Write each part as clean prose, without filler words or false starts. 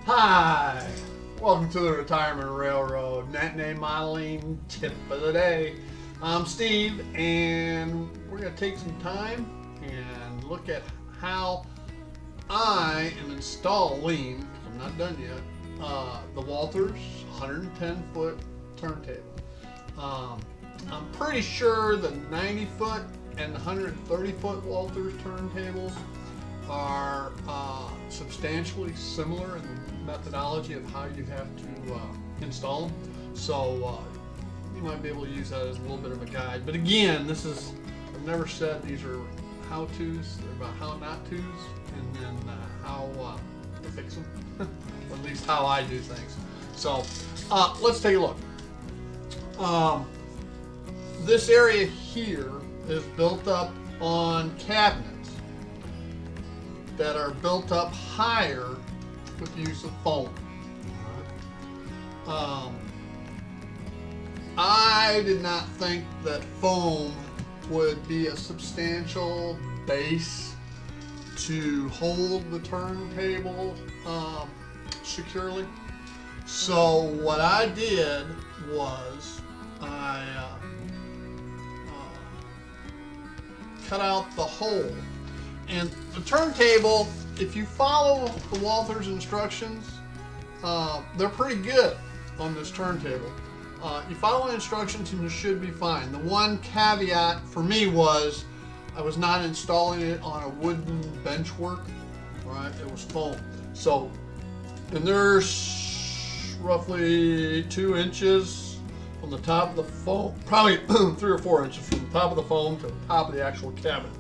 Hi, welcome to the Retirement Railroad Matinee Modeling Tip of the Day. I'm Steve, and we're going to take some time and look at how I am installing, I'm not done yet, the Walthers 110-foot turntable. I'm pretty sure the 90-foot and 130-foot Walthers turntables are substantially similar in the methodology of how you have to install them. So you might be able to use that as a little bit of a guide. But again, I've never said these are how-tos. They're about how-not-tos, and then how to fix them, or at least how I do things. So let's take a look. This area here is built up on cabinets that are built up higher with the use of foam. I did not think that foam would be a substantial base to hold the turntable securely. So what I did was I cut out the hole. And the turntable, if you follow the Walthers instructions, they're pretty good on this turntable. You follow the instructions and you should be fine. The one caveat for me was I was not installing it on a wooden benchwork, right? It was foam. So, and there's roughly 2 inches from the top of the foam, probably 3 or 4 inches from the top of the foam to the top of the actual cabinet.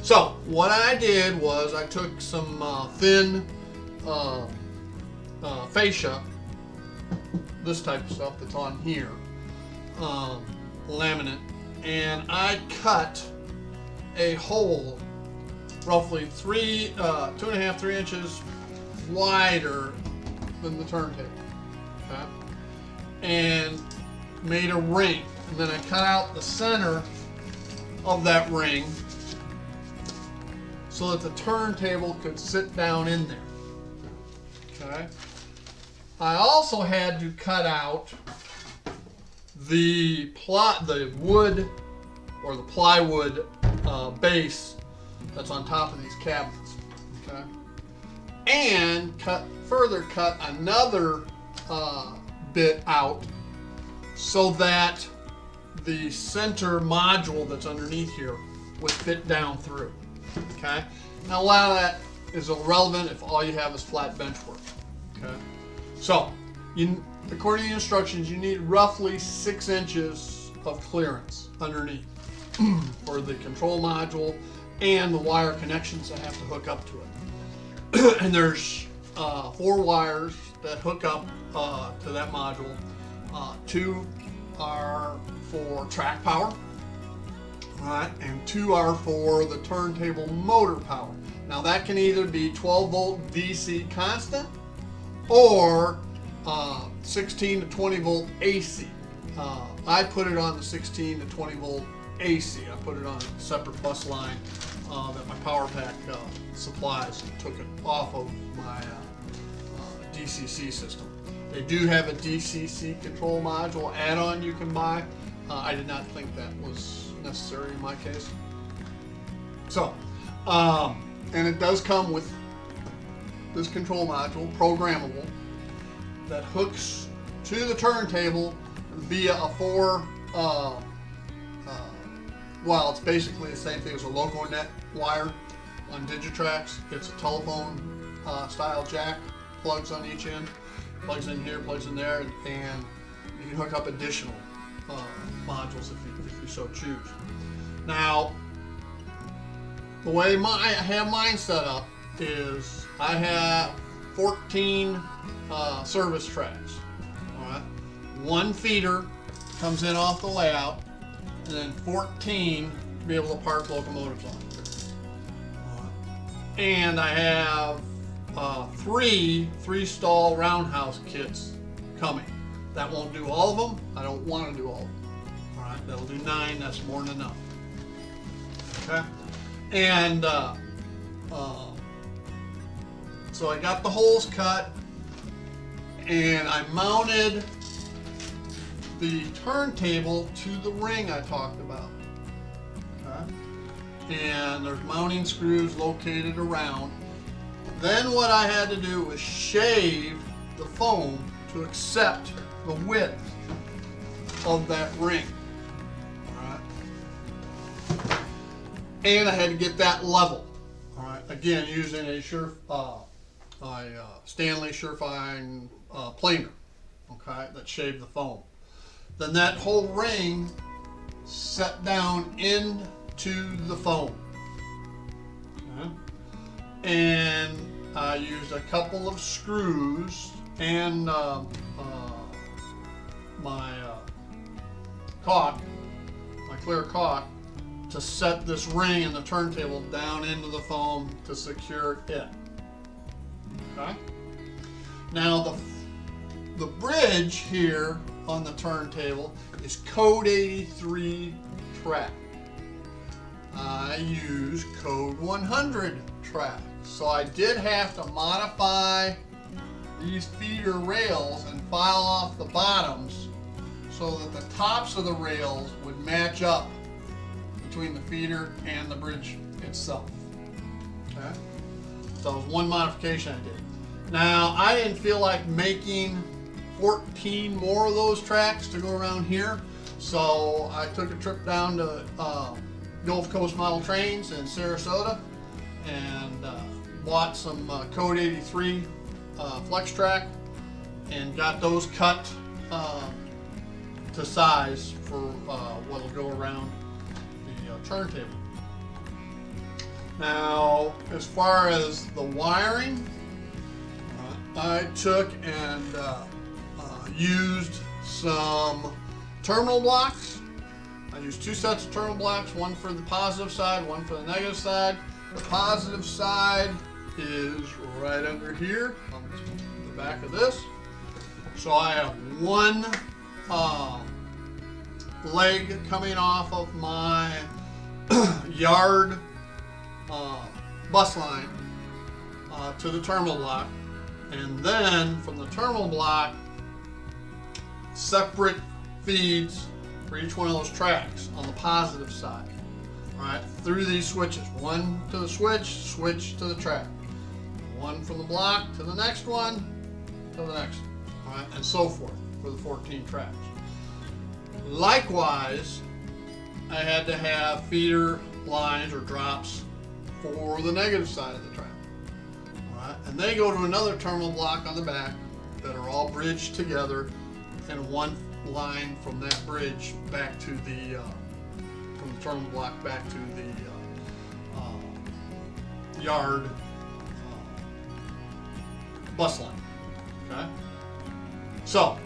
So what I did was I took some thin fascia, this type of stuff that's on here, laminate, and I cut a hole roughly 2.5, 3 inches wider than the turntable, okay? And made a ring, and then I cut out the center of that ring so that the turntable could sit down in there. Okay. I also had to cut out the wood or the plywood base that's on top of these cabinets. Okay. And further cut another bit out so that the center module that's underneath here would fit down through. Okay. Now a lot of that is irrelevant if all you have is flat bench work. Okay. So, according to the instructions, you need roughly 6 inches of clearance underneath for the control module and the wire connections that have to hook up to it. And there's 4 wires that hook up to that module. 2 are for track power. Right, and 2 are for the turntable motor power. Now that can either be 12 volt DC constant or 16 to 20 volt AC. I put it on the 16 to 20 volt AC. I put it on a separate bus line that my power pack supplies, and took it off of my DCC system. They do have a DCC control module add-on you can buy. I did not think that was necessary in my case. So, and it does come with this control module, programmable, that hooks to the turntable via a 4, well, it's basically the same thing as a LocoNet wire on Digitrax. It's a telephone style jack, plugs on each end, plugs in here, plugs in there, and you can hook up additional modules if you so choose. Now, the way I have mine set up is I have 14 service tracks. All right, 1 feeder comes in off the layout, and then 14 to be able to park locomotives on. And I have 3 stall roundhouse kits coming. That won't do all of them. I don't want to do all of them. All right, that'll do 9. That's more than enough. Okay, and So I got the holes cut, and I mounted the turntable to the ring I talked about. Okay. And there's mounting screws located around. Then what I had to do was shave the foam to accept the width of that ring. All right. And I had to get that level. All right. Again, using a Stanley Surefine planer. Okay, that shaved the foam. Then that whole ring set down into the foam. Okay. And I used a couple of screws and my caulk, my clear caulk, to set this ring and the turntable down into the foam to secure it. Okay. Now the bridge here on the turntable is code 83 track. I use code 100 track. So I did have to modify these feeder rails and file off the bottoms so that the tops of the rails would match up between the feeder and the bridge itself. Okay? So that was one modification I did. Now, I didn't feel like making 14 more of those tracks to go around here, so I took a trip down to Gulf Coast Model Trains in Sarasota and bought some code 83 flex track and got those cut to size for what will go around the turntable. Now, as far as the wiring, I took and used some terminal blocks. I used two sets of terminal blocks, one for the positive side, one for the negative side. The positive side is right under here on the back of this. So I have one leg coming off of my yard bus line to the terminal block, and then from the terminal block, separate feeds for each one of those tracks on the positive side. Right, through these switches, one to the switch to the track, one from the block to the next one, to the next one, right, and so forth for the 14 tracks. Likewise, I had to have feeder lines or drops for the negative side of the track. All right, and they go to another terminal block on the back that are all bridged together, and one line from that bridge back to the from the terminal block back to the yard bus line. Okay, so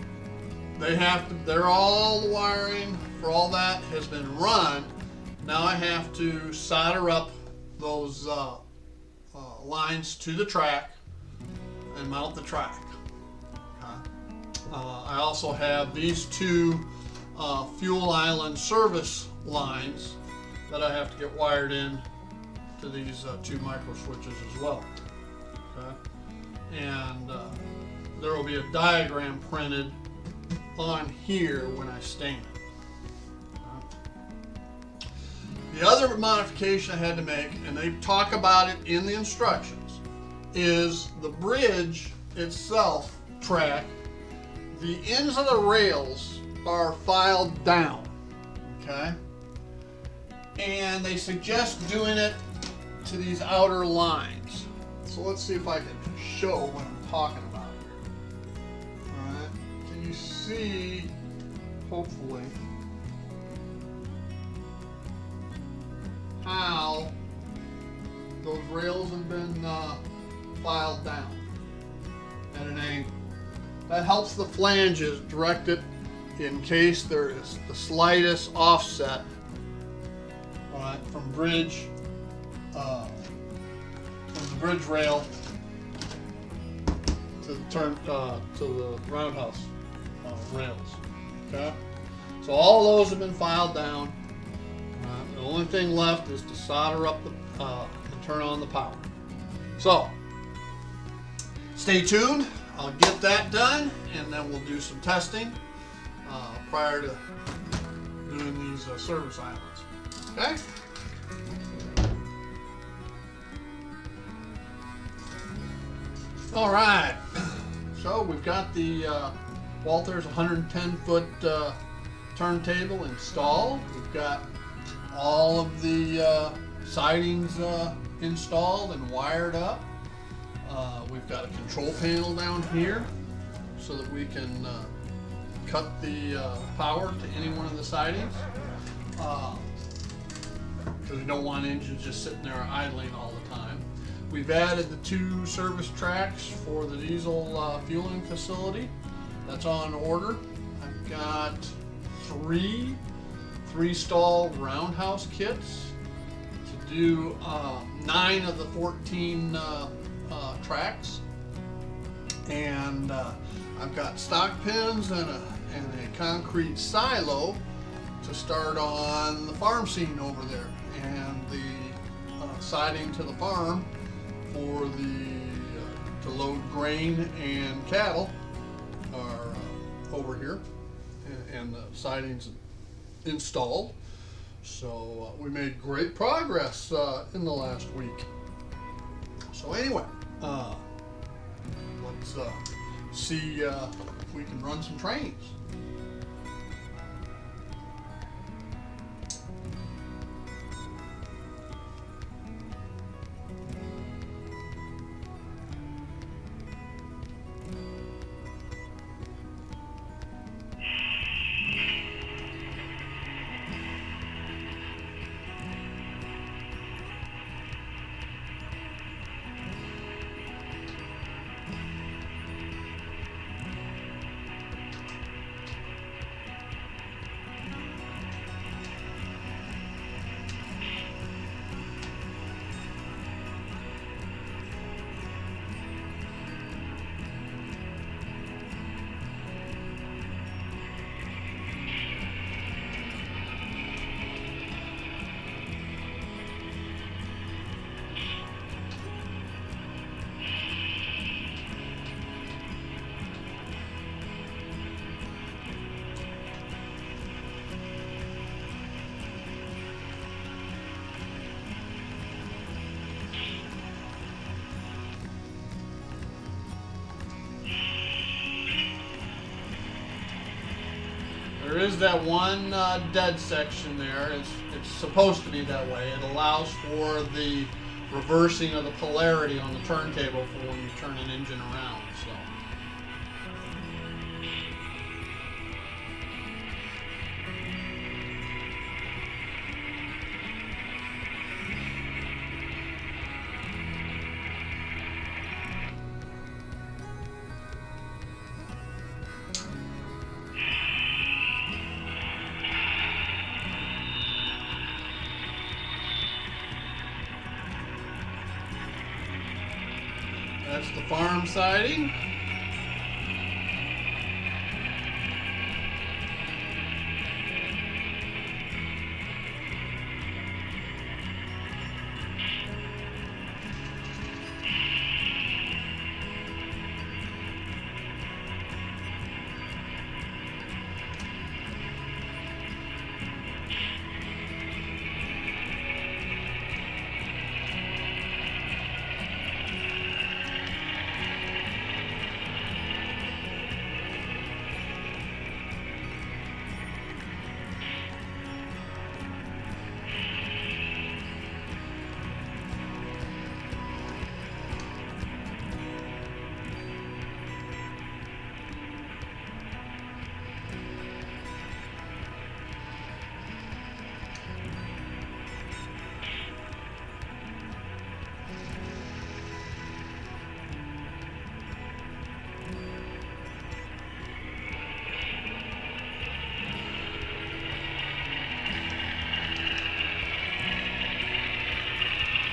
they're all the wiring for all that has been run. Now I have to solder up those lines to the track and mount the track. Okay. I also have these two fuel island service lines that I have to get wired in to these two micro switches as well. Okay. And there will be a diagram printed on here when I stain it. Okay. The other modification I had to make, and they talk about it in the instructions, is the bridge itself track. The ends of the rails are filed down. Okay. And they suggest doing it to these outer lines. So let's see if I can show what I'm talking about here. Alright, can you see, hopefully, how those rails have been filed down at an angle? That helps the flanges direct it in case there is the slightest offset from bridge, from the bridge rail to the roundhouse rails. Okay, so all those have been filed down. The only thing left is to solder up and turn on the power. So stay tuned. I'll get that done, and then we'll do some testing prior to doing these service islands. Okay? All right. So we've got the Walthers 110-foot turntable installed. We've got all of the sidings installed and wired up. We've got a control panel down here so that we can cut the power to any one of the sidings, because we don't want engines just sitting there idling all the time. We've added the 2 service tracks for the diesel fueling facility. That's on order. I've got 3 stall roundhouse kits to do 9 of the 14 tracks, and I've got stock pins and a concrete silo to start on the farm scene over there, and the siding to the farm for the to load grain and cattle are over here, and the sidings installed. So we made great progress in the last week. So anyway, let's see if we can run some trains. There is that one dead section there. It's supposed to be that way. It allows for the reversing of the polarity on the turntable for when you turn an engine around. So. That's the farm siding.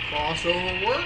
Crossover works.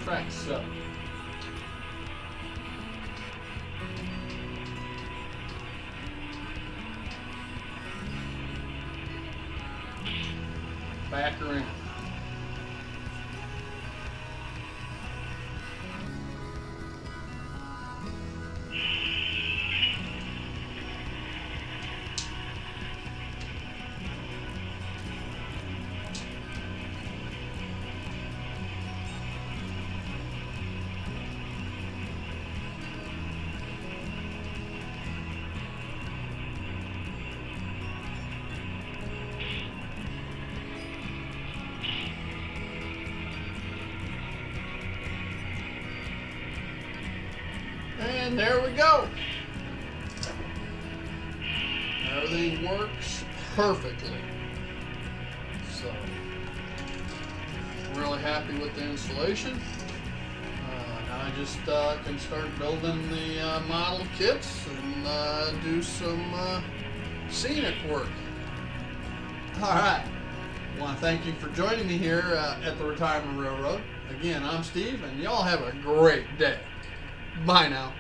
track 7. Back her in. And there we go. Everything works perfectly. So, really happy with the installation. Now I just can start building the model kits and do some scenic work. Alright, I want to thank you for joining me here at the Retirement Railroad. Again, I'm Steve, and y'all have a great day. Bye now.